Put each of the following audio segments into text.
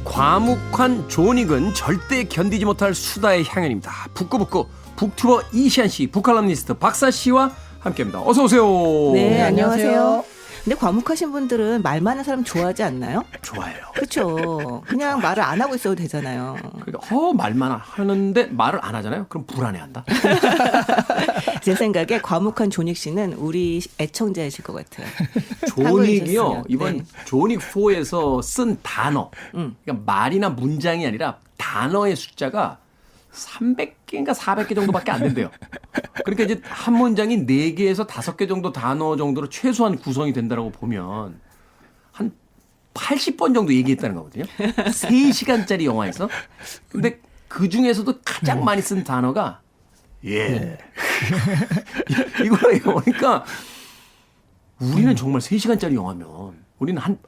과묵한 존익은 절대 견디지 못할 수다의 향연입니다. 북구북구 북튜버 이시안 씨, 북칼럼니스트 박사 씨와 함께합니다. 어서 오세요. 네, 안녕하세요. 근데 과묵하신 분들은 말 많은 사람 좋아하지 않나요? 좋아요. 그렇죠. 그냥 말을 안 하고 있어도 되잖아요. 그러니까 말만 하는데 말을 안 하잖아요. 그럼 불안해한다. 제 생각에 과묵한 존익 씨는 우리 애청자이실 것 같아요. 존익이요. 이번 네. 존익 4에서 쓴 단어, 그러니까 말이나 문장이 아니라 단어의 숫자가 300개인가 400개 정도밖에 안 된대요. 그러니까 이제 한 문장이 4개에서 5개 정도 단어 정도로 최소한 구성이 된다고 보면 한 80번 정도 얘기했다는 거거든요. 3시간짜리 영화에서. 근데 그 중에서도 가장 많이 쓴 단어가 예. 이거예요. 그러니까 우리는 정말 3시간짜리 영화면 우리는 한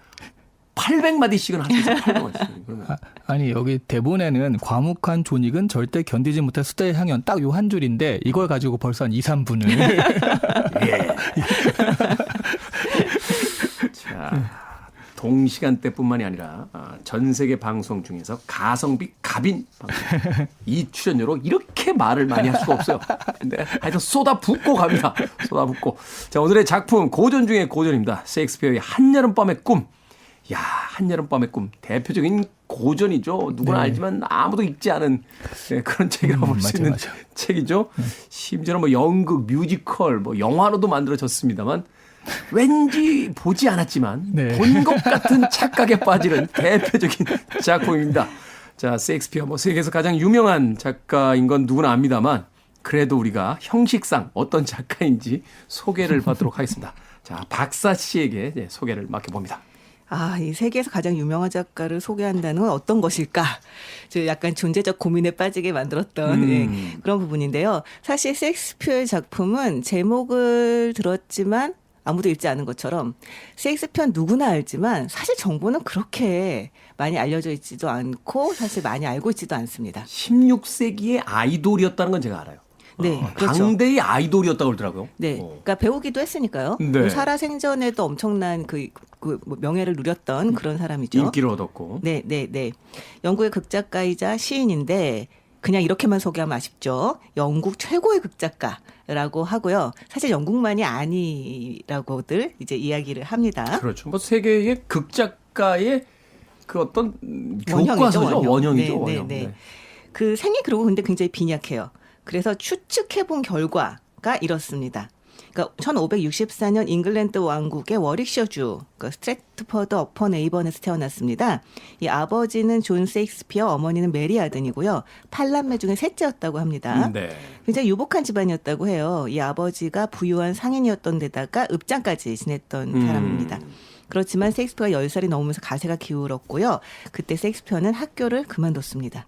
800마디씩은 할 수 있어요. 800마디씩. 아니 여기 대본에는 과묵한 존익은 절대 견디지 못할 수다의 향연 딱 요 한 줄인데 이걸 가지고 벌써 한 2, 3분을 예. 자, 동시간대뿐만이 아니라 전 세계 방송 중에서 가성비 갑인 방송. 이 출연료로 이렇게 말을 많이 할 수가 없어요. 근데 하여튼 쏟아붓고 갑니다. 쏟아붓고. 자, 오늘의 작품 고전 중에 고전입니다. 셰익스피어의 한여름밤의 꿈. 야, 한여름밤의 꿈. 대표적인 고전이죠. 누구나 알지만 아무도 읽지 않은 그런 책이라고 볼 수 있는 책이죠. 심지어는 뭐 연극, 뮤지컬, 뭐 영화로도 만들어졌습니다만 왠지 보지 않았지만 본 것 같은 착각에 빠지는 대표적인 작품입니다. 자, 셰익스피어 뭐 세계에서 가장 유명한 작가인 건 누구나 압니다만 그래도 우리가 형식상 어떤 작가인지 소개를 받도록 하겠습니다. 자, 박사 씨에게 소개를 맡겨봅니다. 이 세계에서 가장 유명한 작가를 소개한다는 건 어떤 것일까? 약간 존재적 고민에 빠지게 만들었던 그런 부분인데요. 사실 셰익스피어의 작품은 제목을 들었지만 아무도 읽지 않은 것처럼 셰익스피어는 누구나 알지만 사실 정보는 그렇게 많이 알려져 있지도 않고 사실 많이 알고 있지도 않습니다. 16세기의 아이돌이었다는 건 제가 알아요. 네, 그렇죠. 당대의 아이돌이었다고 그러더라고요. 네, 그러니까 배우기도 했으니까요. 네. 살아생전에도 엄청난 그 명예를 누렸던 그런 사람이죠. 인기를 얻었고. 네. 영국의 극작가이자 시인인데 그냥 이렇게만 소개하면 아쉽죠. 영국 최고의 극작가라고 하고요. 사실 영국만이 아니라고들 이제 이야기를 합니다. 그렇죠. 뭐 세계의 극작가의 그 어떤 교과서죠. 원형이죠. 원형. 네. 그 생이 그리고 근데 굉장히 빈약해요. 그래서 추측해본 결과가 이렇습니다. 그러니까 1564년 잉글랜드 왕국의 워릭셔주 스트래트퍼드 어펀 에이번에서 태어났습니다. 이 아버지는 존 셰익스피어, 어머니는 메리 아든이고요. 8남매 중에 셋째였다고 합니다. 네. 굉장히 유복한 집안이었다고 해요. 이 아버지가 부유한 상인이었던 데다가 읍장까지 지냈던 사람입니다. 그렇지만 셰익스피어가 10살이 넘으면서 가세가 기울었고요. 그때 셰익스피어는 학교를 그만뒀습니다.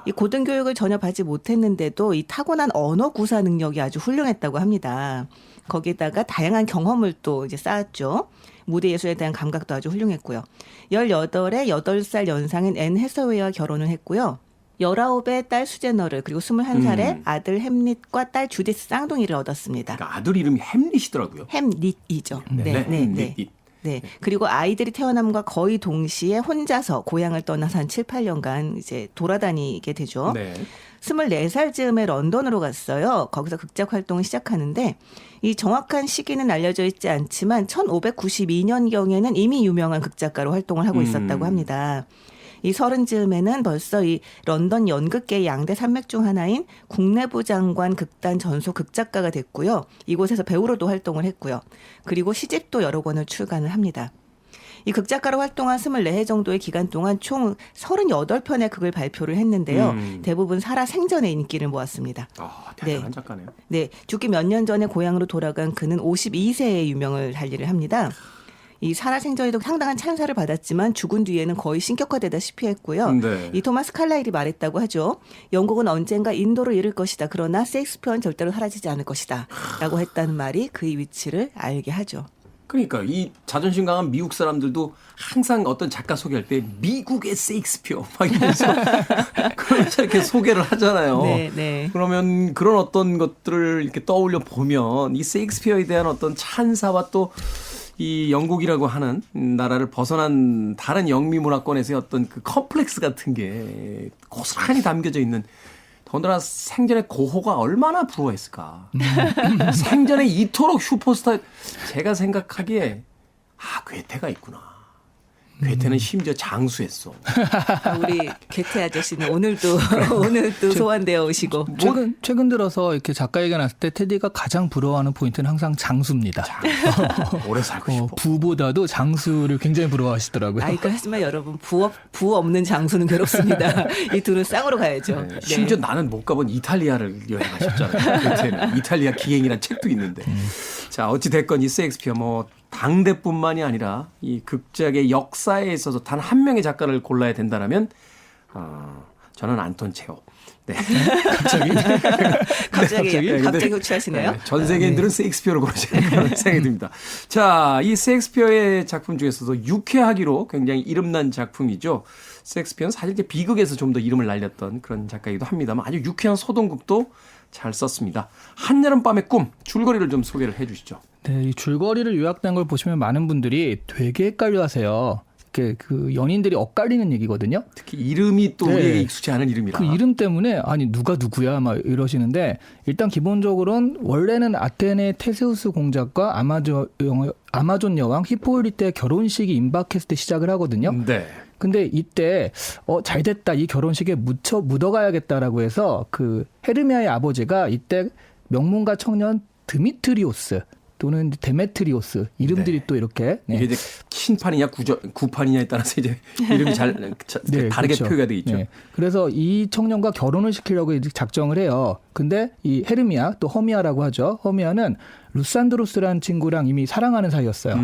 이 고등교육을 전혀 받지 못했는데도 이 타고난 언어 구사 능력이 아주 훌륭했다고 합니다. 거기에다가 다양한 경험을 또 이제 쌓았죠. 무대 예술에 대한 감각도 아주 훌륭했고요. 18에 8살 연상인 앤 해서웨이와 결혼을 했고요. 19에 딸 수제너를 그리고 21살에 아들 햄릿과 딸 주디스 쌍둥이를 얻었습니다. 그러니까 아들 이름이 햄릿이더라고요. 햄릿이죠. 햄릿. 네. 그리고 아이들이 태어남과 거의 동시에 혼자서 고향을 떠나서 한 7, 8년간 이제 돌아다니게 되죠. 네. 24살 즈음에 런던으로 갔어요. 거기서 극작 활동을 시작하는데 이 정확한 시기는 알려져 있지 않지만 1592년경에는 이미 유명한 극작가로 활동을 하고 있었다고 합니다. 이 30즈음에는 벌써 이 런던 연극계의 양대 산맥 중 하나인 국내부 장관 극단 전소 극작가가 됐고요. 이곳에서 배우로도 활동을 했고요. 그리고 시집도 여러 권을 출간을 합니다. 이 극작가로 활동한 24해 정도의 기간 동안 총 38편의 극을 발표를 했는데요. 대부분 살아 생전에 인기를 모았습니다. 대단한 작가네요. 네, 죽기 몇 년 전에 고향으로 돌아간 그는 52세에 유명을 할 일을 합니다. 이 살아생전에도 상당한 찬사를 받았지만 죽은 뒤에는 거의 신격화되다시피 했고요. 네. 이 토마스 칼라일이 말했다고 하죠. 영국은 언젠가 인도를 잃을 것이다. 그러나 셰익스피어는 절대로 사라지지 않을 것이다. 라고 했다는 말이 그의 위치를 알게 하죠. 그러니까 이 자존심 강한 미국 사람들도 항상 어떤 작가 소개할 때 미국의 세익스피어 막 이러면서 그러면서 이렇게 소개를 하잖아요. 네, 네. 그러면 그런 어떤 것들을 이렇게 떠올려 보면 이 세익스피어에 대한 어떤 찬사와 또 이 영국이라고 하는 나라를 벗어난 다른 영미 문화권에서의 어떤 그 컴플렉스 같은 게 고스란히 담겨져 있는, 더군다나 생전에 고호가 얼마나 부러워했을까. 생전에 이토록 슈퍼스타, 제가 생각하기에 괴테가 있구나. 괴테는 심지어 장수했어. 우리 괴테 아저씨는 오늘도 소환되어 오시고. 최근 들어서 이렇게 작가 얘기가 났을 때 테디가 가장 부러워하는 포인트는 항상 장수입니다. 오래 살고 싶어. 부보다도 장수를 굉장히 부러워하시더라고요. 하지만 여러분 부 없는 장수는 괴롭습니다. 이 둘은 쌍으로 가야죠. 네. 심지어 나는 못 가본 이탈리아를 여행하셨잖아요. 괴테는. 이탈리아 기행이란 책도 있는데. 자, 어찌 됐건 이 셰익스피어 뭐 당대뿐만이 아니라 이 극작의 역사에 있어서 단 한 명의 작가를 골라야 된다라면 저는 안톤 체홉. 네. 갑자기 호출하시네요. 네, 전 세계인들은 셰익스피어를 고르지 않을까 생각이 듭니다. 자, 이 셰익스피어의 작품 중에서도 유쾌하기로 굉장히 이름난 작품이죠. 셰익스피어는 사실 이제 비극에서 좀 더 이름을 날렸던 그런 작가이기도 합니다만 아주 유쾌한 소동극도 잘 썼습니다. 한여름밤의 꿈, 줄거리를 좀 소개를 해 주시죠. 네, 이 줄거리를 요약된 걸 보시면 많은 분들이 되게 헷갈려하세요. 그 연인들이 엇갈리는 얘기거든요. 특히 이름이 또 네. 우리에게 익숙지 않은 이름이라. 그 이름 때문에 아니 누가 누구야 막 이러시는데, 일단 기본적으로는 원래는 아테네 테세우스 공작과 아마존 여왕 히포리테의 결혼식이 임박했을 때 시작을 하거든요. 네. 근데 이때 잘 됐다, 이 결혼식에 묻어가야겠다라고 해서 그 헤르미아의 아버지가 이때 명문가 청년 드미트리오스 또는 데메트리오스 이름들이 네. 또 이렇게 이게 이제 신판이냐 구판이냐에 따라서 이제 이름이 네, 다르게 그렇죠. 표기가 돼 있죠. 네. 그래서 이 청년과 결혼을 시키려고 이제 작정을 해요. 근데 이 헤르미아, 또 허미아라고 하죠. 허미아는 루산드로스라는 친구랑 이미 사랑하는 사이였어요.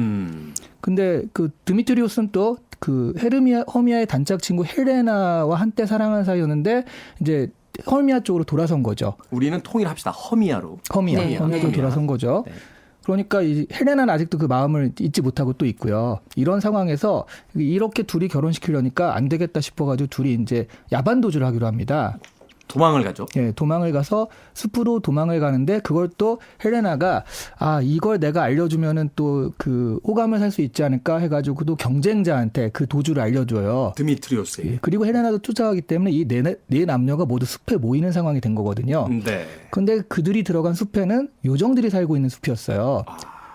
근데 그 드미트리오스는 또 그 허미아의 단짝 친구 헬레나와 한때 사랑하는 사이였는데 이제 허미아 쪽으로 돌아선 거죠. 우리는 통일합시다. 허미아로. 허미아 네. 쪽으로 돌아선 거죠. 네. 그러니까 이 헬레나는 아직도 그 마음을 잊지 못하고 또 있고요. 이런 상황에서 이렇게 둘이 결혼시키려니까 안 되겠다 싶어가지고 둘이 이제 야반 도주를 하기로 합니다. 도망을 가죠. 예, 도망을 가서 숲으로 도망을 가는데, 그걸 또 헬레나가 이걸 내가 알려주면은 또 그 호감을 살 수 있지 않을까 해가지고 또 경쟁자한테 그 도주를 알려줘요. 드미트리오스에게. 예, 그리고 헬레나도 쫓아가기 때문에 이 네 남녀가 모두 숲에 모이는 상황이 된 거거든요. 네. 근데 그들이 들어간 숲에는 요정들이 살고 있는 숲이었어요.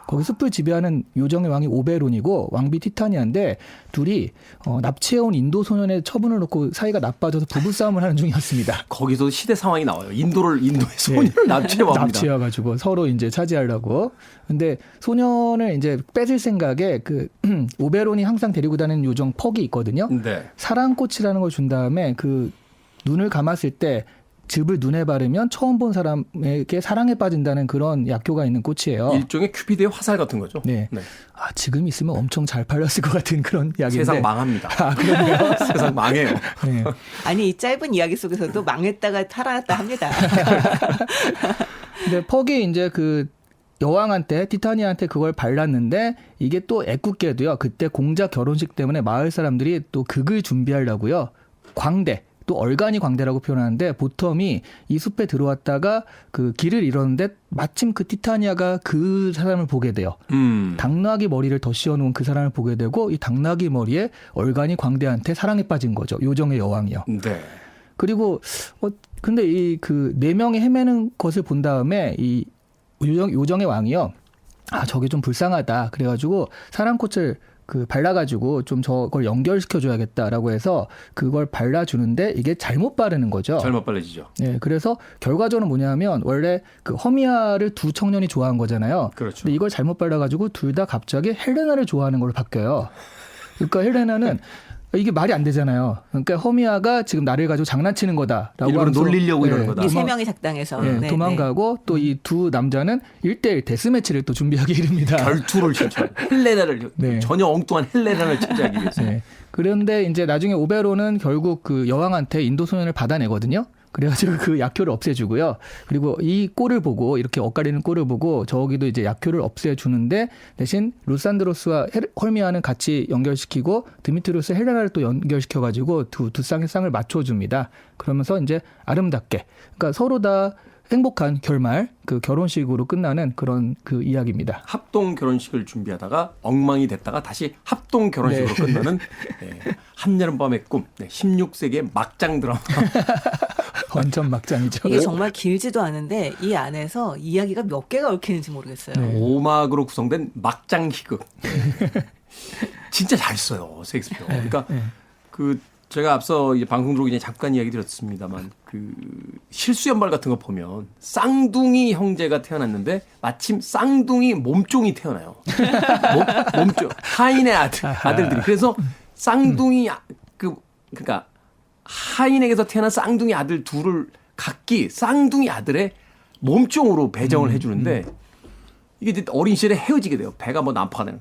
거기 숲을 지배하는 요정의 왕이 오베론이고 왕비 티타니아인데, 둘이 납치해온 인도 소년의 처분을 놓고 사이가 나빠져서 부부싸움을 하는 중이었습니다. 거기서 시대 상황이 나와요. 인도의 소년을 납치해옵니다. 납치해가지고 서로 이제 차지하려고. 근데 소년을 이제 뺏을 생각에 그 오베론이 항상 데리고 다니는 요정 퍽이 있거든요. 네. 사랑꽃이라는 걸 준 다음에 그 눈을 감았을 때 즙을 눈에 바르면 처음 본 사람에게 사랑에 빠진다는 그런 약효가 있는 꽃이에요. 일종의 큐피드의 화살 같은 거죠. 네. 지금 있으면 엄청 잘 팔렸을 것 같은 그런 약인데. 세상 망합니다. 그런가요? 세상 망해요. 네. 아니, 이 짧은 이야기 속에서도 망했다가 살아났다 합니다. 근데 퍽이 이제 그 여왕한테, 티타니아한테 그걸 발랐는데, 이게 또 애꿎게도요, 그때 공작 결혼식 때문에 마을 사람들이 또 극을 준비하려고요, 광대, 또 얼간이 광대라고 표현하는데, 보텀이 이 숲에 들어왔다가 그 길을 잃었는데 마침 그 티타니아가 그 사람을 보게 돼요. 당나귀 머리를 더 씌워놓은 그 사람을 보게 되고, 이 당나귀 머리에 얼간이 광대한테 사랑에 빠진 거죠. 요정의 여왕이요. 네. 그리고 근데 이 그 네 명이 헤매는 것을 본 다음에 이 요정의 왕이요, 저게 좀 불쌍하다 그래가지고 사랑꽃을 그 발라가지고 좀 저걸 연결시켜줘야겠다라고 해서 그걸 발라주는데, 이게 잘못 바르는 거죠. 잘못 발라지죠. 네, 그래서 결과적으로 뭐냐면, 원래 그 허미아를 두 청년이 좋아한 거잖아요. 그렇죠. 근데 이걸 잘못 발라가지고 둘 다 갑자기 헬레나를 좋아하는 걸로 바뀌어요. 그러니까 헬레나는 이게 말이 안 되잖아요. 그러니까 허미아가 지금 나를 가지고 장난치는 거다라고 일부러 하면서, 놀리려고 이러는 거다. 이 세 명이 작당해서. 네, 도망가고, 또 이 두 남자는 1대1 데스매치를 또 준비하게 이릅니다. 결투를 신청. 헬레나를 네. 전혀 엉뚱한 헬레나를 차지하기 위해서. 네. 그런데 이제 나중에 오베론은 결국 그 여왕한테 인도 소년을 받아내거든요. 그래가지고 그 약효를 없애주고요. 그리고 이 꼴을 보고 이렇게 엇갈리는 꼴을 보고 저기도 이제 약효를 없애주는데 대신 루산드로스와 헐미아는 같이 연결시키고 드미트리우스 헬레나를 또 연결시켜가지고 두 쌍의 쌍을 맞춰줍니다. 그러면서 이제 아름답게 그러니까 서로 다 행복한 결말 그 결혼식으로 끝나는 그런 그 이야기입니다. 합동 결혼식을 준비하다가 엉망이 됐다가 다시 합동 결혼식으로 끝나는 한여름밤의 꿈 16세기의 막장 드라마. 완전 막장이죠. 이게 정말 길지도 않은데 이 안에서 이야기가 몇 개가 얽히는지 모르겠어요. 네. 5막으로 구성된 막장 희극. 진짜 잘 써요 셰익스피어. 그러니까 그 제가 앞서 이제 방송 들어오기 전에 잠깐 이야기 드렸습니다만 그 실수 연발 같은 거 보면 쌍둥이 형제가 태어났는데 마침 쌍둥이 몸종이 태어나요. 몸종 하인의 아들들이. 그래서 쌍둥이 그러니까 하인에게서 태어난 쌍둥이 아들 둘을 각기 쌍둥이 아들의 몸종으로 배정을 해주는데 이게 이제 어린 시절에 헤어지게 돼요. 배가 뭐 난파가 되는.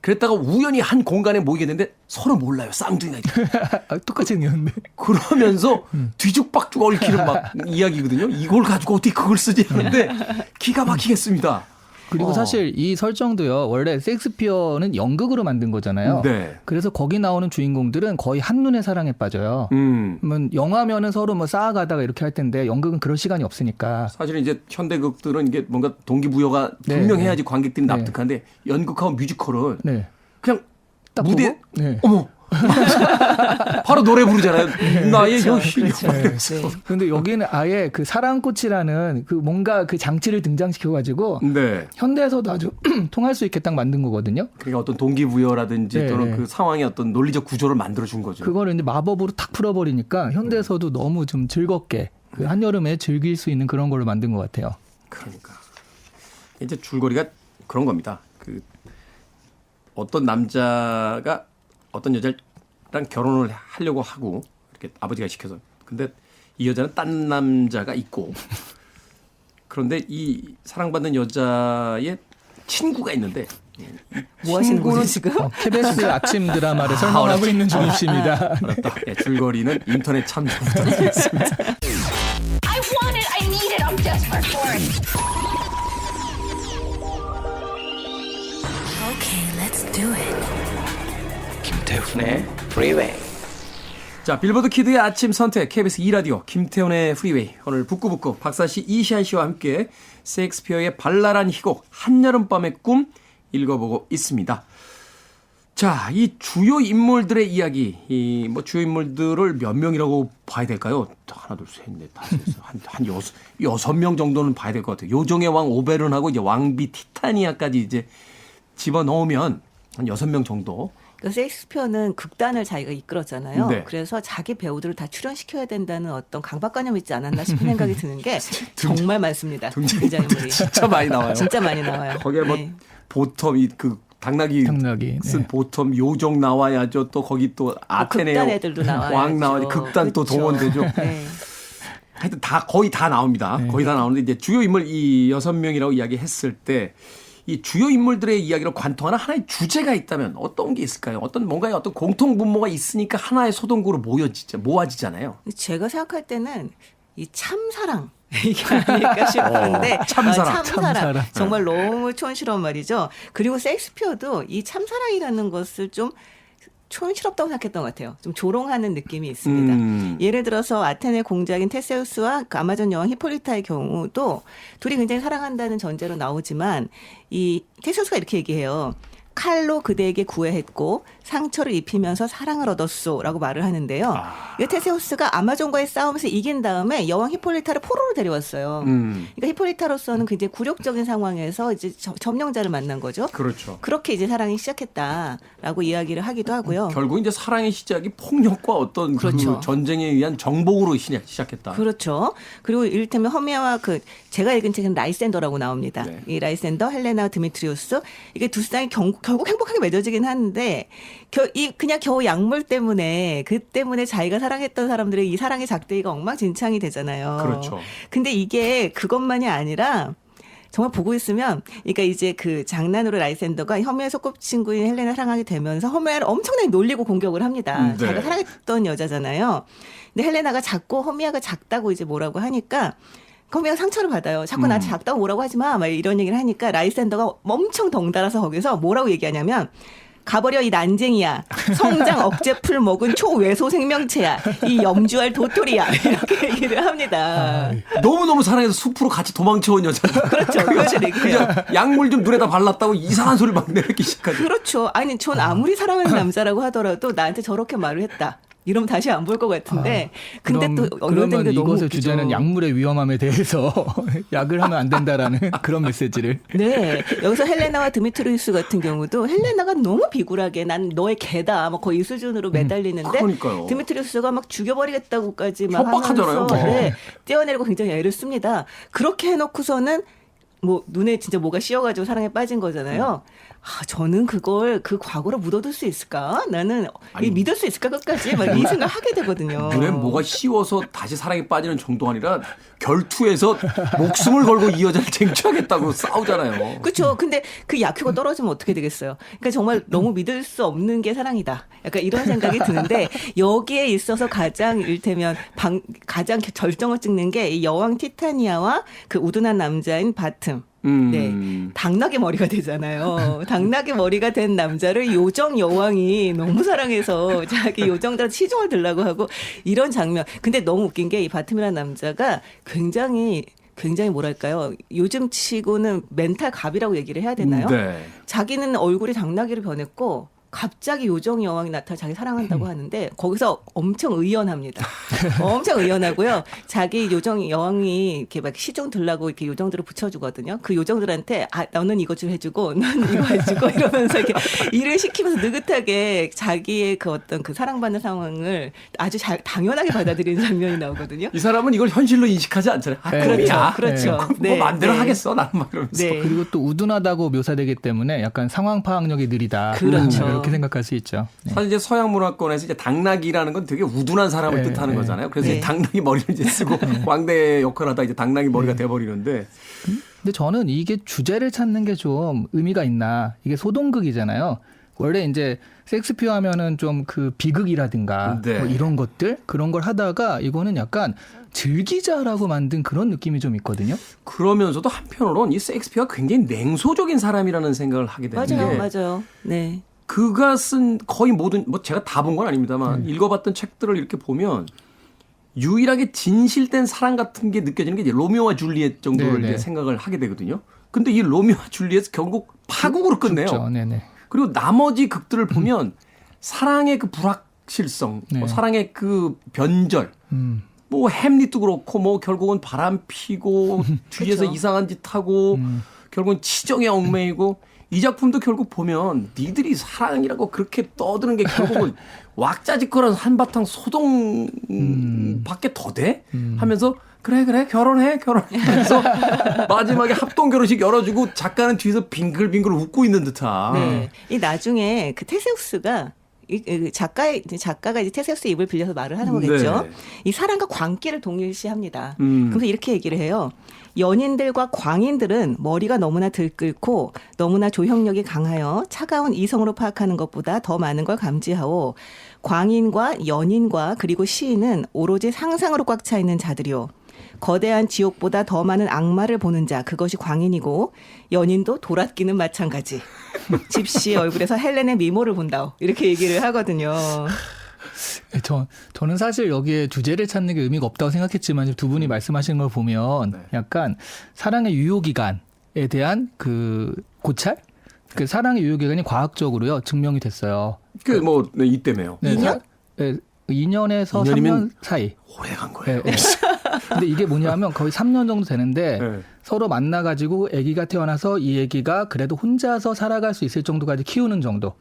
그랬다가 우연히 한 공간에 모이게 됐는데 서로 몰라요. 쌍둥이가 있다. 똑같이 생겼는데. 그러면서 뒤죽박죽 얽히는 막 이야기거든요. 이걸 가지고 어떻게 그걸 쓰지 하는데 기가 막히겠습니다. 그리고 사실 이 설정도요. 원래 셰익스피어는 연극으로 만든 거잖아요. 네. 그래서 거기 나오는 주인공들은 거의 한눈에 사랑에 빠져요. 그러면 영화면은 서로 뭐 쌓아가다가 이렇게 할 텐데 연극은 그럴 시간이 없으니까. 사실은 이제 현대극들은 이게 뭔가 동기부여가 분명해야지 관객들이 납득하는데 연극하고 뮤지컬은 그냥 딱 무대 보고? 어머 바로 노래 부르잖아요. 나의 여신. 그런데 여기는 아예 그 사랑꽃이라는 그 뭔가 그 장치를 등장시켜가지고 네. 현대에서도 아주 통할 수 있게 딱 만든 거거든요. 그러니까 어떤 동기부여라든지 또는 그 상황의 어떤 논리적 구조를 만들어준 거죠. 그거를 이제 마법으로 탁 풀어버리니까 현대에서도 너무 좀 즐겁게 그 한여름에 즐길 수 있는 그런 걸로 만든 것 같아요. 그러니까 이제 줄거리가 그런 겁니다. 그 어떤 남자가 어떤 여자랑 결혼을 하려고 하고 이렇게 아버지가 시켜서 근데 이 여자는 딴 남자가 있고 그런데 이 사랑받는 여자의 친구가 있는데 뭐 하시는 거죠 지금? KBS 아침 드라마를 설명하고 있는 중이십니다. 알았다. 줄거리는 인터넷 참조부터 하겠습니다. I want it. I need it. I'm desperate for it. Okay, let's do it. 김태훈의 프리웨이. 자, 빌보드 키드의 아침 선택 KBS 2라디오 김태훈의 프리웨이. 오늘 북구북구 박사씨 이시안 씨와 함께 셰익스피어의 발랄한 희곡 한여름밤의 꿈 읽어보고 있습니다. 자, 이 주요 인물들의 이야기, 이 뭐 주요 인물들을 몇 명이라고 봐야 될까요? 하나, 둘, 셋, 넷, 다섯, 한 여섯 명 정도는 봐야 될 것 같아요. 요정의 왕 오베론하고 이제 왕비 티타니아까지 이제 집어 넣으면 한 6명 정도. 그 셰익스피어는 극단을 자기가 이끌었잖아요. 네. 그래서 자기 배우들을 다 출연시켜야 된다는 어떤 강박관념이 있지 않았나 싶은 생각이 드는 게 정말 많습니다. 등장인물이. 진짜 많이 나와요. 진짜 많이 나와요. 거기에 뭐 네. 보텀 그 당나귀 쓴 네. 보텀 요정 나와야죠. 또 거기 또 아테네 극단 애들도 나와야죠. 왕 나와야죠. 극단 또 그렇죠. 동원되죠. 네. 하여튼 거의 다 나옵니다. 거의 다 나오는데 이제 주요 인물 이 6명이라고 이야기했을 때 이 주요 인물들의 이야기를 관통하는 하나의 주제가 있다면 어떤 게 있을까요? 어떤 뭔가의 어떤 공통 분모가 있으니까 하나의 소동구로 모아지잖아요. 제가 생각할 때는 이 참사랑 이게 아닐까 싶은데 참사랑. 참사랑 정말 너무 촌스러운 말이죠. 그리고 셰익스피어도 이 참사랑이라는 것을 좀 촌스럽다고 생각했던 것 같아요. 좀 조롱하는 느낌이 있습니다. 예를 들어서 아테네 공작인 테세우스와 그 아마존 여왕 히폴리타의 경우도 둘이 굉장히 사랑한다는 전제로 나오지만 이 테세우스가 이렇게 얘기해요. 칼로 그대에게 구애했고 상처를 입히면서 사랑을 얻었소라고 말을 하는데요. 이 테세우스가 아마존과의 싸움에서 이긴 다음에 여왕 히폴리타를 포로로 데려왔어요. 그러니까 히폴리타로서는 굉장히 굴욕적인 상황에서 이제 점령자를 만난 거죠. 그렇죠. 그렇게 이제 사랑이 시작했다라고 이야기를 하기도 하고요. 결국 이제 사랑의 시작이 폭력과 어떤 그렇죠. 그 전쟁에 의한 정복으로 시작했다. 그렇죠. 그리고 이를테면 허미아와 그 제가 읽은 책은 라이센더라고 나옵니다. 네. 이 라이센더, 헬레나, 드미트리우스 이게 두 쌍이 결국 행복하게 맺어지긴 하는데 그냥 겨우 약물 때문에 그 때문에 자기가 사랑했던 사람들의 이 사랑의 작대기가 엉망진창이 되잖아요. 그렇죠. 근데 이게 그것만이 아니라 정말 보고 있으면, 그러니까 이제 그 장난으로 라이센더가 허미의 소꿉친구인 헬레나를 사랑하게 되면서 허미를 엄청나게 놀리고 공격을 합니다. 네. 자기가 사랑했던 여자잖아요. 근데 헬레나가 작고 허미야가 작다고 이제 뭐라고 하니까 허미가 상처를 받아요. 자꾸 나한테 작다고 뭐라고 하지 마. 막 이런 얘기를 하니까 라이센더가 엄청 덩달아서 거기서 뭐라고 얘기하냐면 가버려 이 난쟁이야. 성장 억제풀 먹은 초외소 생명체야. 이 염주알 도토리야. 이렇게 얘기를 합니다. 너무너무 사랑해서 숲으로 같이 도망쳐온 여자죠. 그렇죠. 그것을 얘기해요. 그냥 약물 좀 눈에다 발랐다고 이상한 소리를 막 내기 시작하죠. 그렇죠. 아니 전 아무리 사랑하는 남자라고 하더라도 나한테 저렇게 말을 했다. 이러면 다시 안 볼 것 같은데. 근데 또 그러면 언론들이 너무 이것의 웃기죠. 주제는 약물의 위험함에 대해서 약을 하면 안 된다라는 그런 메시지를. 네. 여기서 헬레나와 드미트리우스 같은 경우도 헬레나가 너무 비굴하게 난 너의 개다. 막 거의 이 수준으로 매달리는데 그러니까요. 드미트리우스가 막 죽여버리겠다고까지 막 협박하잖아요. 하면서 네, 떼어내리고 굉장히 애를 씁니다. 그렇게 해놓고서는 뭐 눈에 진짜 뭐가 씌어가지고 사랑에 빠진 거잖아요. 아, 저는 그걸 그 과거로 묻어둘 수 있을까? 나는 아니, 믿을 수 있을까 끝까지 막 이 생각 하게 되거든요. 눈에 뭐가 씌워서 다시 사랑에 빠지는 정도가 아니라 결투에서 목숨을 걸고 이 여자를 쟁취하겠다고 싸우잖아요. 그렇죠. 근데 그 약효가 떨어지면 어떻게 되겠어요? 그러니까 정말 너무 믿을 수 없는 게 사랑이다. 약간 이런 생각이 드는데 여기에 있어서 가장 이를테면 가장 절정을 찍는 게 이 여왕 티타니아와 그 우둔한 남자인 바틈. 네. 당나귀 머리가 되잖아요. 당나귀 머리가 된 남자를 요정 여왕이 너무 사랑해서 자기 요정들한테 시종을 들라고 하고 이런 장면. 근데 너무 웃긴 게 이 바틈이라는 남자가 굉장히 뭐랄까요. 요즘 치고는 멘탈 갑이라고 얘기를 해야 되나요? 네. 자기는 얼굴이 당나귀로 변했고 갑자기 요정 여왕이 나타나 자기 사랑한다고 하는데 거기서 엄청 의연합니다. 엄청 의연하고요. 자기 요정 여왕이 이렇게 막 시종 들라고 이렇게 요정들을 붙여주거든요. 그 요정들한테 아 너는 이거 좀 해주고 넌 이거 해주고 이러면서 이렇게 일을 시키면서 느긋하게 자기의 그 어떤 그 사랑받는 상황을 아주 잘 당연하게 받아들이는 장면이 나오거든요. 이 사람은 이걸 현실로 인식하지 않잖아요. 아, 그럼이야. 그렇죠. 뭐 마음대로 하겠어. 나는 막 이러면서. 네. 그리고 또 우둔하다고 묘사되기 때문에 약간 상황 파악력이 느리다. 그렇죠. 이렇게 생각할 수 있죠. 네. 사실 이제 서양 문화권에서 이제 당나귀라는 건 되게 우둔한 사람을 네, 뜻하는 네. 거잖아요. 그래서 네. 이제 당나귀 머리를 이제 쓰고 광대 역할하다 이제 당나귀 머리가 돼버리는데. 근데 저는 이게 주제를 찾는 게 좀 의미가 있나. 이게 소동극이잖아요. 원래 이제 섹스피어 하면은 좀 그 비극이라든가 네. 뭐 이런 것들 그런 걸 하다가 이거는 약간 즐기자라고 만든 그런 느낌이 좀 있거든요. 그러면서도 한편으로는 이 셰익스피어가 굉장히 냉소적인 사람이라는 생각을 하게 되는 게 맞아요. 네. 그가 쓴 거의 모든 뭐 제가 다 본 건 아닙니다만 읽어봤던 책들을 이렇게 보면 유일하게 진실된 사랑 같은 게 느껴지는 게 이제 로미오와 줄리엣 정도를 네네. 이제 생각을 하게 되거든요. 근데 이 로미오와 줄리엣 결국 파국으로 끝내요. 그렇죠. 네네. 그리고 나머지 극들을 보면 사랑의 그 불확실성, 네. 뭐 사랑의 그 변절, 뭐 햄릿도 그렇고 뭐 결국은 바람 피고 뒤에서 그렇죠. 이상한 짓 하고 결국은 치정에 얽매이고 이 작품도 결국 보면 니들이 사랑이라고 그렇게 떠드는 게 결국은 왁자지껄한 한바탕 소동 밖에 더 돼? 하면서 그래 결혼해 하면서 마지막에 합동 결혼식 열어주고 작가는 뒤에서 빙글빙글 웃고 있는 듯한. 네. 이 나중에 그 테세우스가 이 작가가 이제 테세우스 입을 빌려서 말을 하는 거겠죠. 네. 이 사랑과 광기를 동일시합니다. 음. 그래서 이렇게 얘기를 해요. 연인들과 광인들은 머리가 너무나 들끓고 너무나 조형력이 강하여 차가운 이성으로 파악하는 것보다 더 많은 걸 감지하오. 광인과 연인과 그리고 시인은 오로지 상상으로 꽉 차 있는 자들이요. 거대한 지옥보다 더 많은 악마를 보는 자, 그것이 광인이고 연인도 돌아끼는 마찬가지. 집시의 얼굴에서 헬렌의 미모를 본다오. 이렇게 얘기를 하거든요. 저는 사실 여기에 주제를 찾는 게 의미가 없다고 생각했지만 지금 두 분이 말씀하시는 걸 보면 약간 사랑의 유효기간에 대한 그 고찰? 그 사랑의 유효기간이 과학적으로요 증명이 됐어요. 그 뭐 이때매요. 네, 2년? 2년에서 2년이면 3년 사이. 오래 간 거예요. 네, 네. 근데 이게 뭐냐면 거의 3년 정도 되는데 네. 서로 만나가지고 아기가 태어나서 이 아기가 그래도 혼자서 살아갈 수 있을 정도까지 키우는 정도.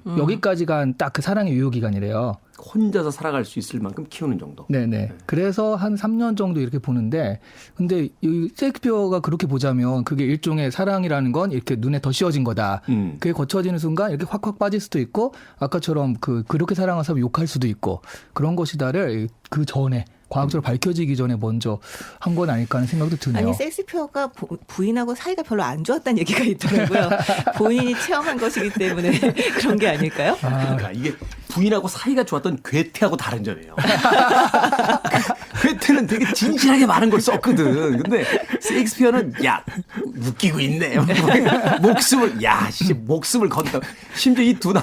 여기까지가 딱 그 사랑의 유효기간이래요. 혼자서 살아갈 수 있을 만큼 키우는 정도. 네네. 그래서 한 3년 정도 이렇게 보는데, 근데 이 셰익스피어가 그렇게 보자면 그게 일종의 사랑이라는 건 이렇게 눈에 더 씌워진 거다. 그게 거쳐지는 순간 이렇게 확확 빠질 수도 있고, 아까처럼 그렇게 사랑한 사람 욕할 수도 있고, 그런 것이다를 그 전에 과학적으로 밝혀지기 전에 먼저 한 건 아닐까 하는 생각도 드네요. 아니 셰익스피어가 부인하고 사이가 별로 안 좋았다는 얘기가 있더라고요. 본인이 체험한 것이기 때문에 그런 게 아닐까요? 그러니까 이게 부인하고 사이가 좋았던 괴테하고 다른 점이에요. 괴테는 되게 진실하게 많은 걸 썼거든. 근데 셰익스피어는 야 웃기고 있네. 목숨을 건다. 심지어 이 두 남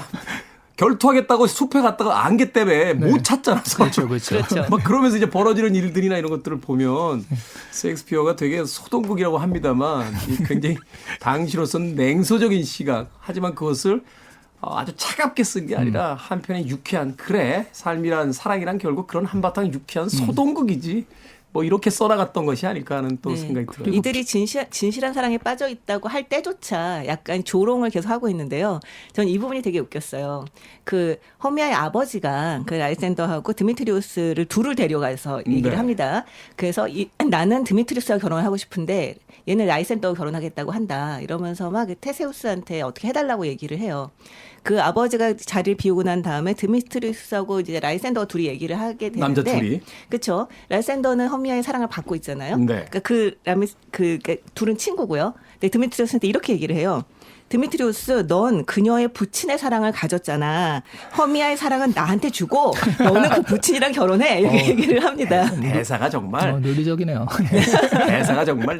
결투하겠다고 숲에 갔다가 안개 때문에 못 찾잖아. 그렇죠, 그렇죠. 그렇죠. 막 그러면서 이제 벌어지는 일들이나 이런 것들을 보면 셰익스피어가 되게 소동극이라고 합니다만 굉장히 당시로서는 냉소적인 시각. 하지만 그것을 아주 차갑게 쓴 게 아니라 한편의 유쾌한 그래 삶이란 사랑이란 결국 그런 한바탕 유쾌한 소동극이지. 뭐 이렇게 써나갔던 것이 아닐까 하는 또 생각이 들어요. 이들이 진실한 사랑에 빠져 있다고 할 때조차 약간 조롱을 계속 하고 있는데요. 전 이 부분이 되게 웃겼어요. 그 허미아의 아버지가 그 라이센더하고 드미트리우스를 둘을 데려가서 얘기를 네. 합니다. 그래서 나는 드미트리우스와 결혼을 하고 싶은데 얘는 라이센더와 결혼하겠다고 한다. 이러면서 막 테세우스한테 어떻게 해달라고 얘기를 해요. 그 아버지가 자리를 비우고 난 다음에 드미트리우스하고 이제 라이센더가 둘이 얘기를 하게 되는데, 남자 둘이. 그렇죠. 라이센더는 허미아의 사랑을 받고 있잖아요. 네. 그러니까 둘은 친구고요. 근데 드미트리우스한테 이렇게 얘기를 해요. 드미트리우스, 넌 그녀의 부친의 사랑을 가졌잖아. 허미아의 사랑은 나한테 주고 너는 그 부친이랑 결혼해. 이렇게 얘기를 합니다. 대사가 정말 논리적이네요. 대사가 정말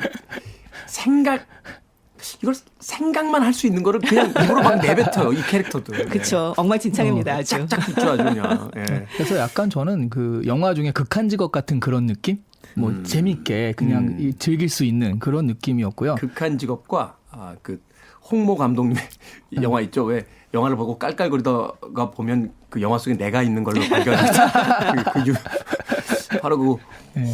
이걸 생각만 할 수 있는 거를 그냥 입으로 막 내뱉어요. 이 캐릭터들. 그렇죠. 엉망진창입니다. 아주. 짝짝 붙죠 아주 그냥. 예. 그래서 약간 저는 그 영화 중에 극한 직업 같은 그런 느낌? 뭐 재밌게 그냥 즐길 수 있는 그런 느낌이었고요. 극한 직업과 그 홍모 감독님의 영화 있죠. 왜 영화를 보고 깔깔거리다가 보면 그 영화 속에 내가 있는 걸로 발견했죠. 바로 그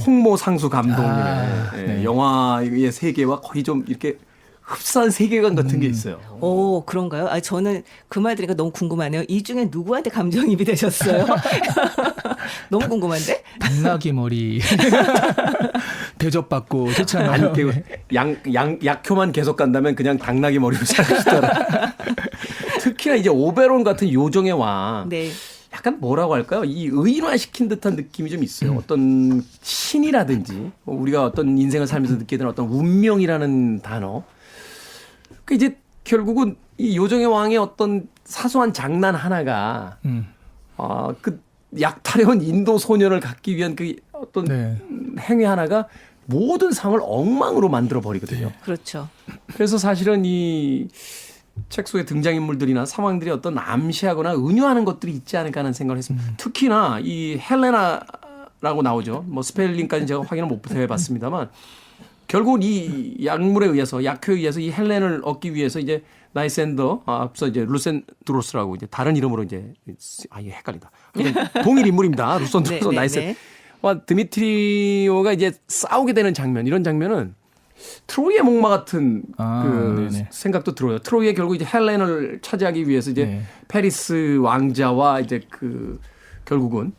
홍모 상수 감독님의 영화의 세계와 거의 좀 이렇게 흡사한 세계관 같은 게 있어요. 오, 그런가요? 저는 그 말 들으니까 너무 궁금하네요. 이 중에 누구한테 감정이입이 되셨어요? 너무 궁금한데? 당나귀 머리 대접받고 좋잖아요. 아니, 약효만 계속 간다면 그냥 당나귀 머리로 살겠더라. 특히나 이제 오베론 같은 요정의 왕. 네. 약간 뭐라고 할까요? 이 의인화시킨 듯한 느낌이 좀 있어요. 어떤 신이라든지 우리가 어떤 인생을 살면서 느끼게 되는 어떤 운명이라는 단어. 그 이제 결국은 이 요정의 왕의 어떤 사소한 장난 하나가 그 약탈해온 인도 소년을 갖기 위한 그 어떤 행위 하나가 모든 상을 엉망으로 만들어 버리거든요. 그렇죠. 그래서 사실은 이 책 속의 등장인물들이나 상황들이 어떤 암시하거나 은유하는 것들이 있지 않을까 하는 생각을 했습니다. 특히나 이 헬레나라고 나오죠. 뭐 스펠링까지 제가 확인을 못 해봤습니다만 결국 이 약물에 의해서 약효에 의해서 이 헬렌을 얻기 위해서 이제 나이센더 앞서 이제 루센드로스라고 이제 다른 이름으로 이제 이게 헷갈린다. 동일 인물입니다. 루센드로스 나이센와 드미트리오가 이제 싸우게 되는 장면 이런 장면은 트로이의 목마 같은 생각도 들어요. 트로이에 결국 이제 헬렌을 차지하기 위해서 이제 페리스 왕자와 이제 그 결국은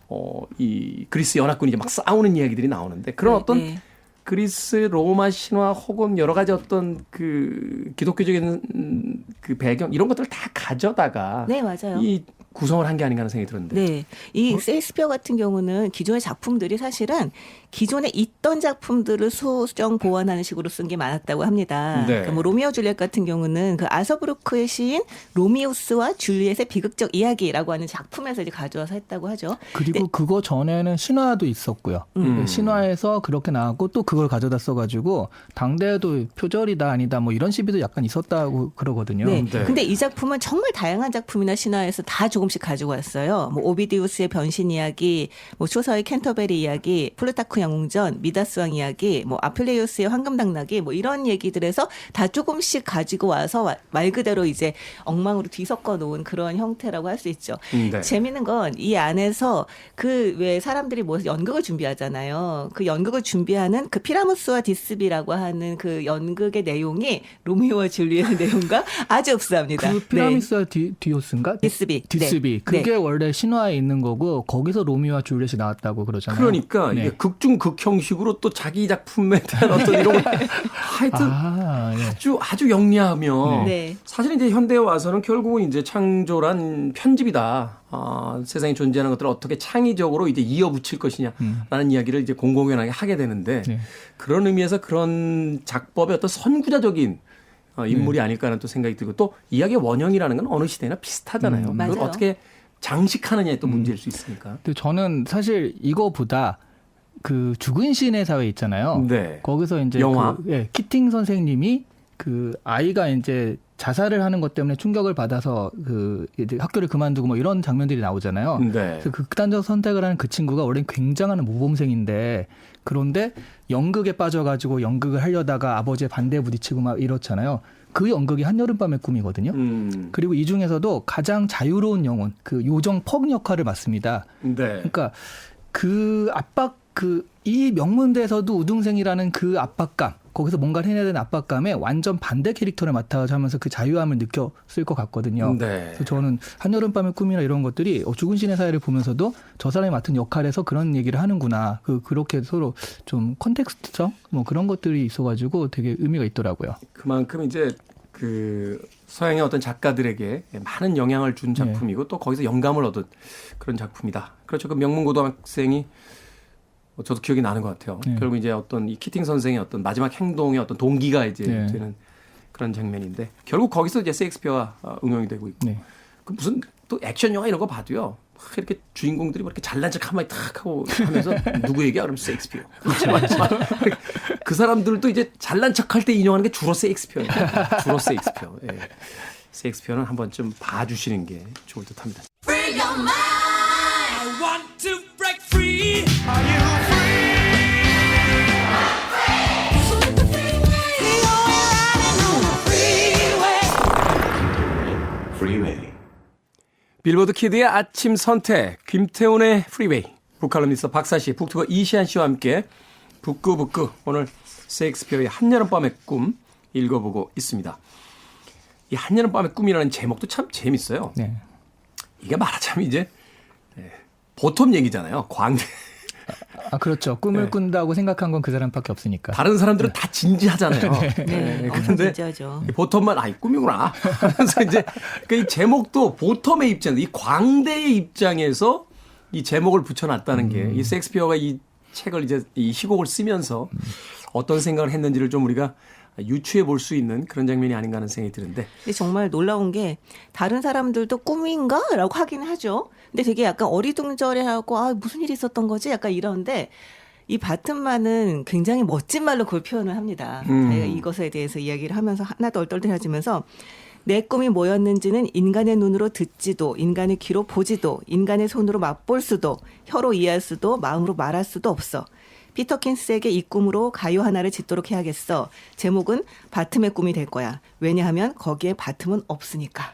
이 그리스 연합군이 이제 막 싸우는 이야기들이 나오는데 그런 어떤 그리스 로마 신화 혹은 여러 가지 어떤 그 기독교적인 그 배경 이런 것들을 다 가져다가 맞아요. 이 구성을 한 게 아닌가 하는 생각이 들었는데. 네. 이 셰익스피어 같은 경우는 기존의 작품들이 사실은 기존에 있던 작품들을 수정 보완하는 식으로 쓴 게 많았다고 합니다. 그러니까 뭐 로미오 줄리엣 같은 경우는 그 아서브루크의 시인 로미우스와 줄리엣의 비극적 이야기라고 하는 작품에서 이제 가져와서 했다고 하죠. 그리고 그거 전에는 신화도 있었고요. 신화에서 그렇게 나왔고 또 그걸 가져다 써가지고 당대에도 표절이다 아니다 뭐 이런 시비도 약간 있었다고 그러거든요. 네. 근데 이 작품은 정말 다양한 작품이나 신화에서 다 조금씩 가지고 왔어요. 뭐 오비디우스의 변신 이야기, 뭐 초서의 캔터베리 이야기, 플루타크 영웅전, 미다스왕 이야기, 뭐 아플레이오스의 황금당나귀, 뭐 이런 얘기들에서 다 조금씩 가지고 와서 말 그대로 이제 엉망으로 뒤섞어 놓은 그런 형태라고 할 수 있죠. 재밌는 건 이 안에서 그 왜 사람들이 뭐 연극을 준비하잖아요. 그 연극을 준비하는 그 피라무스와 디스비라고 하는 그 연극의 내용이 로미오와 줄리엣의 내용과 아주 흡사합니다. 그 피라미스와 디오스인가? 디스비. 그게 원래 신화에 있는 거고 거기서 로미오와 줄리엣이 나왔다고 그러잖아요. 그러니까 이게 극중극 형식으로 또 자기 작품에 대한 어떤 이런 거 하여튼 아주 영리하며 사실 이제 현대에 와서는 결국은 이제 창조란 편집이다. 세상에 존재하는 것들을 어떻게 창의적으로 이제 이어붙일 것이냐라는 이야기를 이제 공공연하게 하게 되는데 네. 그런 의미에서 그런 작법의 어떤 선구자적인 인물이 아닐까 하는 또 생각이 들고 또 이야기의 원형이라는 건 어느 시대나 비슷하잖아요. 그걸 맞아요. 어떻게 장식하느냐에 또 문제일 수 있으니까. 근데 저는 사실 이거보다 그 죽은 시인의 사회 있잖아요. 네. 거기서 이제 영화. 키팅 선생님이 그 아이가 이제 자살을 하는 것 때문에 충격을 받아서 그 이제 학교를 그만두고 뭐 이런 장면들이 나오잖아요. 네. 그래서 극단적 선택을 하는 그 친구가 원래 굉장한 모범생인데 그런데 연극에 빠져가지고 연극을 하려다가 아버지의 반대에 부딪히고 막 이렇잖아요. 그 연극이 한여름밤의 꿈이거든요. 그리고 이 중에서도 가장 자유로운 영혼, 그 요정 퍽 역할을 맡습니다. 네. 그러니까 그 압박, 이 명문대에서도 우등생이라는 그 압박감, 거기서 뭔가를 해내야 되는 압박감에 완전 반대 캐릭터를 맡아서 하면서 그 자유함을 느꼈을 것 같거든요. 네. 그래서 저는 한여름밤의 꿈이나 이런 것들이 죽은 신의 사회를 보면서도 저 사람이 맡은 역할에서 그런 얘기를 하는구나. 그렇게 서로 좀 컨텍스트성 뭐 그런 것들이 있어가지고 되게 의미가 있더라고요. 그만큼 이제 그 서양의 어떤 작가들에게 많은 영향을 준 작품이고 또 거기서 영감을 얻은 그런 작품이다. 그렇죠. 그 명문 고등학생이 저도 기억이 나는 것 같아요. 결국 이제 어떤 이 키팅 선생의 어떤 마지막 행동의 어떤 동기가 이제 되는 그런 장면인데 결국 거기서 이제 셰익스피어가 응용이 되고 있고 그 무슨 또 액션 영화 이런 거 봐도요. 막 이렇게 주인공들이 뭐 이렇게 잘난 척 한마디 탁 하고 하면서 누구 얘기야? 그러면 셰익스피어. 그 사람들도 이제 잘난 척할 때 인용하는 게 주로 셰익스피어예요. 주로 셰익스피어. 예. 셰익스피어는 한 번쯤 봐주시는 게 좋을 듯합니다. Free your mind. I want to break free. Are you free? Freeway. 빌보드 키드의 아침 선택, 김태훈의 프리웨이, 북칼럼니스트 박사씨, 북투거 이시안 씨와 함께 북구북구 오늘 셰익스피어의 한여름밤의 꿈 읽어보고 있습니다. 이 한여름밤의 꿈이라는 제목도 참 재밌어요. 네. 이게 말하자면 이제 보통 얘기잖아요. 광대. 그렇죠. 꿈을 꾼다고 생각한 건 그 사람밖에 없으니까. 다른 사람들은 다 진지하잖아요. 네, 엄청 그런데 진지하죠. 보텀만 꿈이구나 하면서 이제 이 제목도 보텀의 입장, 이 광대의 입장에서 이 제목을 붙여놨다는 게 이 셰익스피어가 이 책을 이제 이 희곡을 쓰면서 어떤 생각을 했는지를 좀 우리가 유추해 볼 수 있는 그런 장면이 아닌가 하는 생각이 드는데 근데 정말 놀라운 게 다른 사람들도 꿈인가? 라고 하긴 하죠. 근데 되게 약간 어리둥절해하고 무슨 일이 있었던 거지? 약간 이런데 이 바튼만은 굉장히 멋진 말로 그걸 표현을 합니다. 자기가 이것에 대해서 이야기를 하면서 하나도 얼떨떨해지면서 내 꿈이 뭐였는지는 인간의 눈으로 듣지도 인간의 귀로 보지도 인간의 손으로 맛볼 수도 혀로 이해할 수도 마음으로 말할 수도 없어. 피터 킨스에게 이 꿈으로 가요 하나를 짓도록 해야겠어. 제목은 바틈의 꿈이 될 거야. 왜냐하면 거기에 바틈은 없으니까.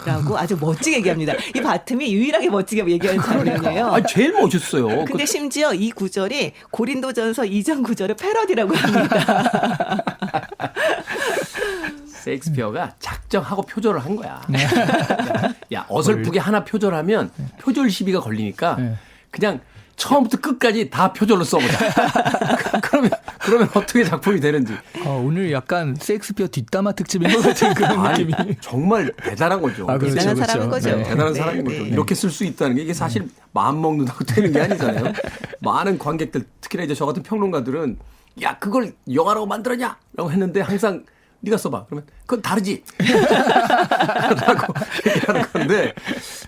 라고 아주 멋지게 얘기합니다. 이 바틈이 유일하게 멋지게 얘기하는 장면이에요. 제일 멋있어요. 근데 심지어 이 구절이 고린도전서 2장 구절의 패러디라고 합니다. 셰익스피어가 작정하고 표절을 한 거야. 야, 어설프게 하나 표절하면 표절 시비가 걸리니까 그냥 처음부터 끝까지 다 표절로 써보자. 그러면 어떻게 작품이 되는지. 오늘 약간 셰익스피어 뒷담화 특집인 것 같은 그런 느낌이. 정말 대단한 거죠. 그렇죠, 대단한 그렇죠. 사람인 거죠. 네. 대단한 네, 사람인 네. 거죠. 이렇게 쓸 수 있다는 게 이게 사실 마음 먹는다고 되는 게 아니잖아요. 많은 관객들, 특히나 이제 저 같은 평론가들은 야, 그걸 영화라고 만들었냐? 라고 했는데 항상 네가 써봐. 그러면 그건 다르지. 라고 얘기하는 건데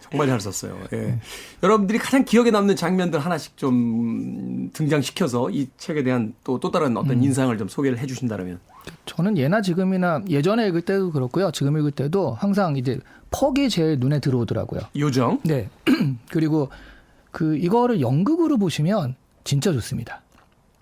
정말 잘 썼어요. 예. 여러분들이 가장 기억에 남는 장면들 하나씩 좀 등장시켜서 이 책에 대한 또 다른 어떤 인상을 좀 소개를 해 주신다면. 저는 예나 지금이나 예전에 읽을 때도 그렇고요. 지금 읽을 때도 항상 이제 퍽이 제일 눈에 들어오더라고요. 요정. 네. 그리고 이거를 연극으로 보시면 진짜 좋습니다.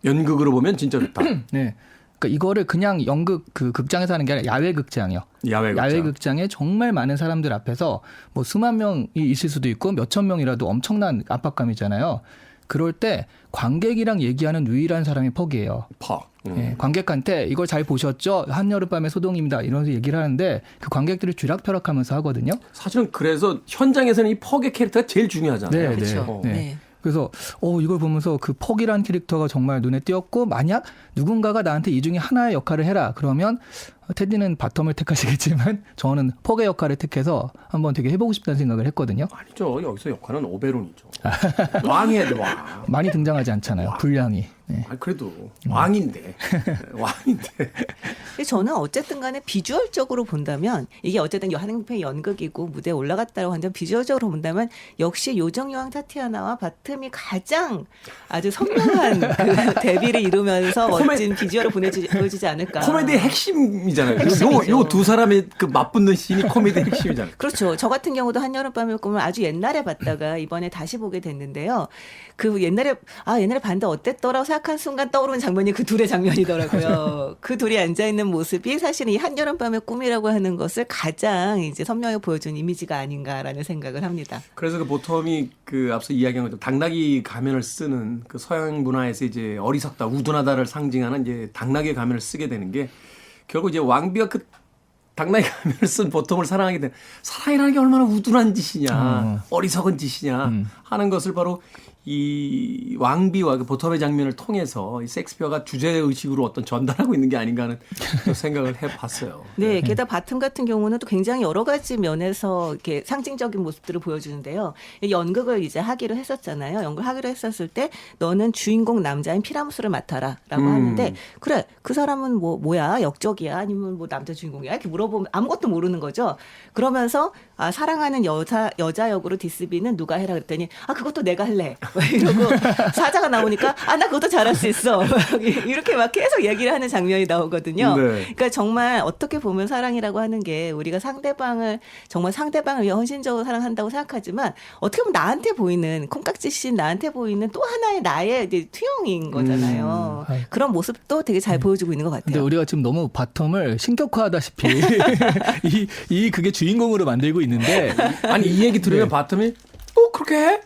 연극으로 보면 진짜 좋다. 네. 그러니까 이거를 그냥 연극 극장에서 하는 게 아니라 야외 극장이요. 야외 극장에 정말 많은 사람들 앞에서 뭐 수만 명이 있을 수도 있고 몇천 명이라도 엄청난 압박감이잖아요. 그럴 때 관객이랑 얘기하는 유일한 사람이 퍽이에요. 퍽. 네, 관객한테 이걸 잘 보셨죠? 한여름밤의 소동입니다. 이러면서 얘기를 하는데 그 관객들이 쥐락펴락하면서 하거든요. 사실은 그래서 현장에서는 이 퍽의 캐릭터가 제일 중요하잖아요. 네, 그렇죠. 네. 네. 그래서 이걸 보면서 그 퍽이라는 캐릭터가 정말 눈에 띄었고 만약 누군가가 나한테 이 중에 하나의 역할을 해라 그러면 테디는 바텀을 택하시겠지만 저는 포개 역할을 택해서 한번 되게 해보고 싶다는 생각을 했거든요. 아니죠. 여기서 역할은 오베론이죠. 왕이야 돼, 왕. 많이 등장하지 않잖아요. 분량이. 네. 아, 그래도 왕인데. 왕인데. 근데 저는 어쨌든 간에 비주얼적으로 본다면 이게 어쨌든 한국의 연극이고 무대에 올라갔다고 한다면 비주얼적으로 본다면 역시 요정여왕 타티아나와 바텀이 가장 아주 선명한 그 데뷔를 이루면서 멋진 비주얼을 보여주지 않을까. 코미디의 핵심이잖아요. 핵심이죠. 요 두 사람의 그 맞붙는 씬이 코미디의 핵심이잖아요. 그렇죠. 저 같은 경우도 한여름밤의 꿈을 아주 옛날에 봤다가 이번에 다시 보게 됐는데요. 그 옛날에 봤는데 어땠더라고 생각한 순간 떠오르는 장면이 그 둘의 장면이더라고요. 그 둘이 앉아있는 모습이 사실은 이 한여름밤의 꿈이라고 하는 것을 가장 이제 선명히 보여준 이미지가 아닌가라는 생각을 합니다. 그래서 그 보텀이 그 앞서 이야기한 것처럼 당나귀 가면을 쓰는 그 서양 문화에서 이제 어리석다, 우둔하다를 상징하는 이제 당나귀 가면을 쓰게 되는 게 결국 이제 왕비가 그 당나귀 가면을 쓴 보통을 사랑하게 된 사랑이라는 게 얼마나 우둔한 짓이냐, 어리석은 짓이냐 하는 것을 바로 이 왕비와 그 보텀의 장면을 통해서 이 셰익스피어가 주제의식으로 어떤 전달하고 있는 게 아닌가 하는 생각을 해봤어요. 네, 게다가 바텀 같은 경우는 또 굉장히 여러 가지 면에서 이렇게 상징적인 모습들을 보여주는데요. 연극을 이제 하기로 했었잖아요. 연극을 하기로 했었을 때 너는 주인공 남자인 피라무스를 맡아라라고 하는데 그래 그 사람은 뭐야 역적이야 아니면 뭐 남자 주인공이야 이렇게 물어보면 아무것도 모르는 거죠. 그러면서 사랑하는 여자 역으로 디스비는 누가 해라 그랬더니 그것도 내가 할래. 이러고 사자가 나오니까 나 그것도 잘할 수 있어. 이렇게 막 계속 얘기를 하는 장면이 나오거든요. 네. 그러니까 정말 어떻게 보면 사랑이라고 하는 게 우리가 상대방을 위해 헌신적으로 사랑한다고 생각하지만 어떻게 보면 나한테 보이는 콩깍지씬 나한테 보이는 또 하나의 나의 이제 투영인 거잖아요. 그런 모습도 되게 잘 보여주고 있는 것 근데 같아요. 우리가 지금 너무 바텀을 신격화하다시피 이 그게 주인공으로 만들고 있는데 아니 이 얘기 들으면 바텀이 그렇게 해?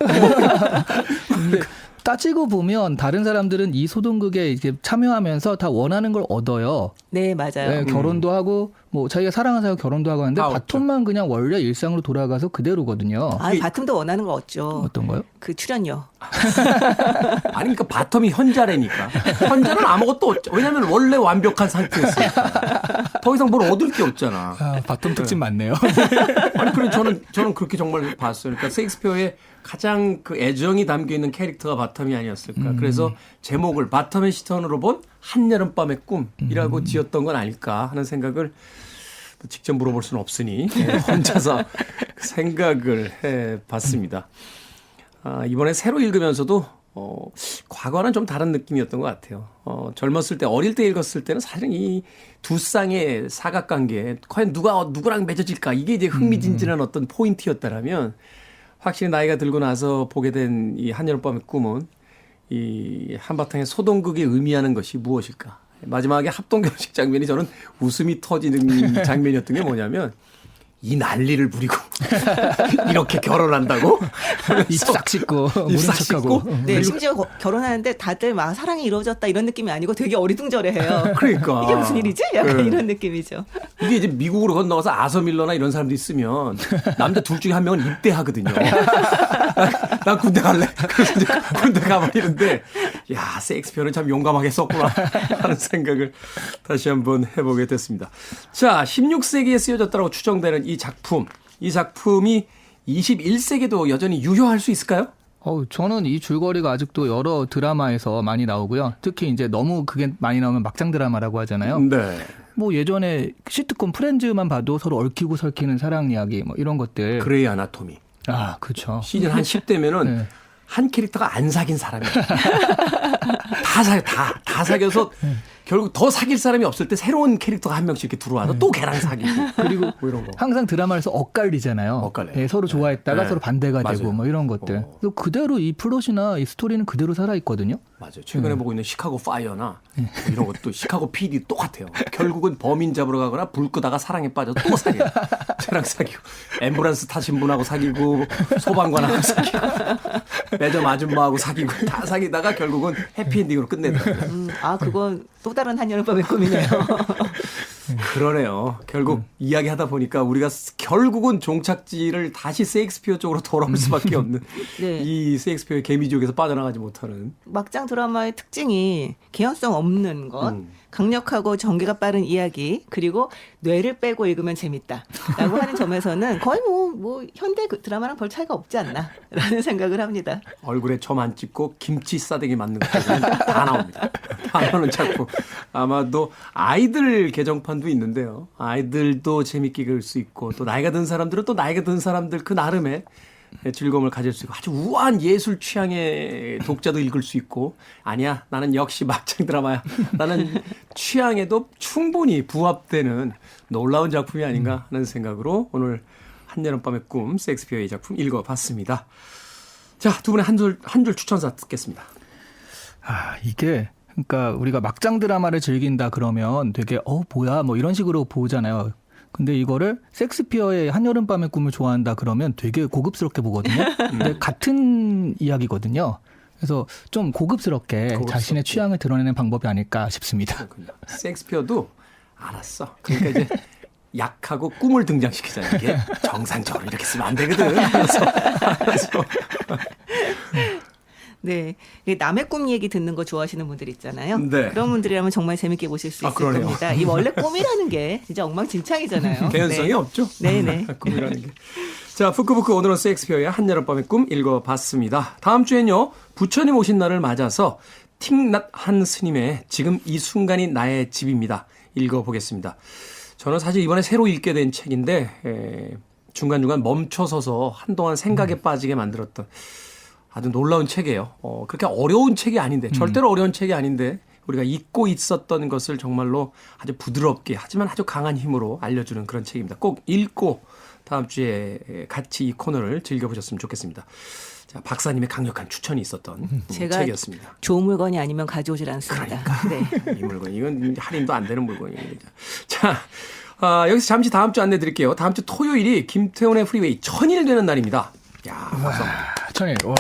근데 따지고 보면 다른 사람들은 이 소동극에 이제 참여하면서 다 원하는 걸 얻어요. 네, 맞아요. 네, 결혼도 하고 뭐 자기가 사랑하는 사람 결혼도 하고 하는데 없죠. 바텀만 그냥 원래 일상으로 돌아가서 그대로거든요. 바텀도 원하는 걸 얻죠. 어떤 거요? 그 출연료. 아니 그러니까 바텀이 현자라니까. 현자는 아무것도 없죠. 왜냐하면 원래 완벽한 상태였으니까. 더 이상 뭘 얻을 게 없잖아. 바텀 특집 많네요. 아니 그래 저는 그렇게 정말 봤어요. 그러니까 셰익스피어의 가장 그 애정이 담겨 있는 캐릭터가 바텀이 아니었을까. 그래서 제목을 바텀의 시선으로 본 한여름밤의 꿈이라고 지었던 건 아닐까 하는 생각을 직접 물어볼 수는 없으니 혼자서 생각을 해봤습니다. 이번에 새로 읽으면서도 과거와는 좀 다른 느낌이었던 것 같아요. 젊었을 때 어릴 때 읽었을 때는 사실은 이 두 쌍의 사각관계 과연 누가 누구랑 맺어질까 이게 이제 흥미진진한 어떤 포인트였다라면 확실히 나이가 들고 나서 보게 된 이 한여름밤의 꿈은 이 한바탕의 소동극이 의미하는 것이 무엇일까? 마지막에 합동 결혼식 장면이 저는 웃음이 터지는 장면이었던 게 뭐냐면 이 난리를 부리고 이렇게 결혼한다고? 입 싹 씻고 모른 입 싹 척하고. 씻고? 네, 심지어 결혼하는데 다들 막 사랑이 이루어졌다 이런 느낌이 아니고 되게 어리둥절해해요. 그러니까. 이게 무슨 일이지? 약간 네. 이런 느낌이죠. 이게 이제 미국으로 건너가서 아서밀러나 이런 사람들이 있으면 남자 둘 중에 한 명은 입대하거든요. 난 군대 갈래. 그래서 이제 군대 가버리는데 야 셰익스피어는 참 용감하게 썼구나 하는 생각을 다시 한번 해보게 됐습니다. 자 16세기에 쓰여졌다고 추정되는 이 작품이 21세기도 여전히 유효할 수 있을까요? 저는 이 줄거리가 아직도 여러 드라마에서 많이 나오고요. 특히 이제 너무 그게 많이 나오면 막장 드라마라고 하잖아요. 네. 뭐 예전에 시트콤 프렌즈만 봐도 서로 얽히고 설키는 사랑 이야기 뭐 이런 것들. 그레이 아나토미. 그렇죠. 시즌 한 10대면은 네. 한 캐릭터가 안 사귄 사람이에요. 다 사귀어서 결국 더 사귈 사람이 없을 때 새로운 캐릭터가 한 명씩 이렇게 들어와서 또 걔랑 사귀고 그리고 뭐 이런 거. 항상 드라마에서 엇갈리잖아요. 엇갈려요. 네, 서로 좋아했다가 네. 서로 반대가 맞아요. 되고 뭐 이런 것들. 그대로 이 플롯이나 이 스토리는 그대로 살아 있거든요. 맞아요. 최근에 보고 있는 시카고 파이어나 뭐 이런 것도 시카고 PD 똑같아요. 결국은 범인 잡으러 가거나 불 끄다가 사랑에 빠져 또 사귀어요. 쟤랑 사귀고 앰뷸런스 타신 분하고 사귀고 소방관하고 사귀고 매점 아줌마하고 사귀고 다 사귀다가 결국은 해피엔딩으로 끝내더라고요. 그건 또 다른 한여름밤의 꿈이네요. 그러네요. 결국 이야기하다 보니까 우리가 결국은 종착지를 다시 셰익스피어 쪽으로 돌아올 수밖에 없는 네. 이 셰익스피어의 개미지옥에서 빠져나가지 못하는 막장 드라마의 특징이 개연성 없는 것, 강력하고 전개가 빠른 이야기 그리고 뇌를 빼고 읽으면 재밌다라고 하는 점에서는 거의 뭐 현대 드라마랑 별 차이가 없지 않나라는 생각을 합니다. 얼굴에 점 안 찍고 김치 싸대기 맞는 것까지는 다 나옵니다. 다 나오는 작품. 아마도 아이들 개정판도 있는데요. 아이들도 재밌게 읽을 수 있고 또 나이가 든 사람들은 또 나이가 든 사람들 그 나름의 즐거움을 가질 수 있고 아주 우아한 예술 취향의 독자도 읽을 수 있고 아니야 나는 역시 막장 드라마야 나는 취향에도 충분히 부합되는 놀라운 작품이 아닌가 하는 생각으로 오늘 한여름밤의 꿈 셰익스피어의 작품 읽어봤습니다. 자, 두 분의 한 줄 추천사 듣겠습니다. 이게 그러니까 우리가 막장 드라마를 즐긴다 그러면 되게 뭐야 뭐 이런 식으로 보잖아요. 근데 이거를 셰익스피어의 한여름밤의 꿈을 좋아한다 그러면 되게 고급스럽게 보거든요. 근데 같은 이야기거든요. 그래서 좀 고급스럽게 자신의 취향을 드러내는 방법이 아닐까 싶습니다. 그렇군요. 셰익스피어도 알았어. 그러니까 이제 약하고 꿈을 등장시키잖아요. 이게 정상적으로 이렇게 쓰면 안 되거든. 그래서 네, 남의 꿈 얘기 듣는 거 좋아하시는 분들 있잖아요. 네. 그런 분들이라면 정말 재밌게 보실 수 있을 그러네요. 겁니다. 이 원래 꿈이라는 게 진짜 엉망진창이잖아요. 개연성이 네. 없죠. 네네. 꿈이라는 게. 자, 푸크푸크 오늘은 셰익스피어의 한여름밤의 꿈 읽어봤습니다. 다음 주엔요. 부처님 오신 날을 맞아서 틱낫 한 스님의 지금 이 순간이 나의 집입니다. 읽어보겠습니다. 저는 사실 이번에 새로 읽게 된 책인데 중간중간 멈춰서서 한동안 생각에 빠지게 만들었던 아주 놀라운 책이에요. 그렇게 어려운 책이 아닌데 절대로 어려운 책이 아닌데 우리가 잊고 있었던 것을 정말로 아주 부드럽게 하지만 아주 강한 힘으로 알려주는 그런 책입니다. 꼭 읽고 다음 주에 같이 이 코너를 즐겨보셨으면 좋겠습니다. 자, 박사님의 강력한 추천이 있었던 제가 책이었습니다. 좋은 물건이 아니면 가져오질 않습니다. 네. 이 물건 이건 할인도 안 되는 물건입니다. 자, 여기서 잠시 다음 주 안내 드릴게요. 다음 주 토요일이 김태훈의 프리웨이 1000일 되는 날입니다. 야, 박사. 천일. 와.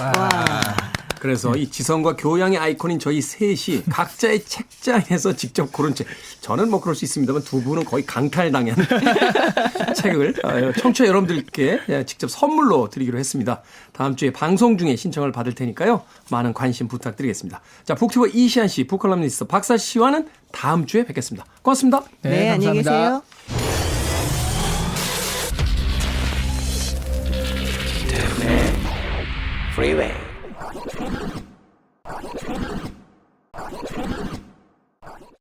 그래서 이 지성과 교양의 아이콘인 저희 셋이 각자의 책장에서 직접 고른 책. 저는 뭐 그럴 수 있습니다만 두 분은 거의 강탈당한 책을 청취자 여러분들께 직접 선물로 드리기로 했습니다. 다음 주에 방송 중에 신청을 받을 테니까요. 많은 관심 부탁드리겠습니다. 자, 북튜버 이시안 씨, 북컬럼니스트 박사 씨와는 다음 주에 뵙겠습니다. 고맙습니다. 네, 안녕히 감사합니다. 계세요. Freeway.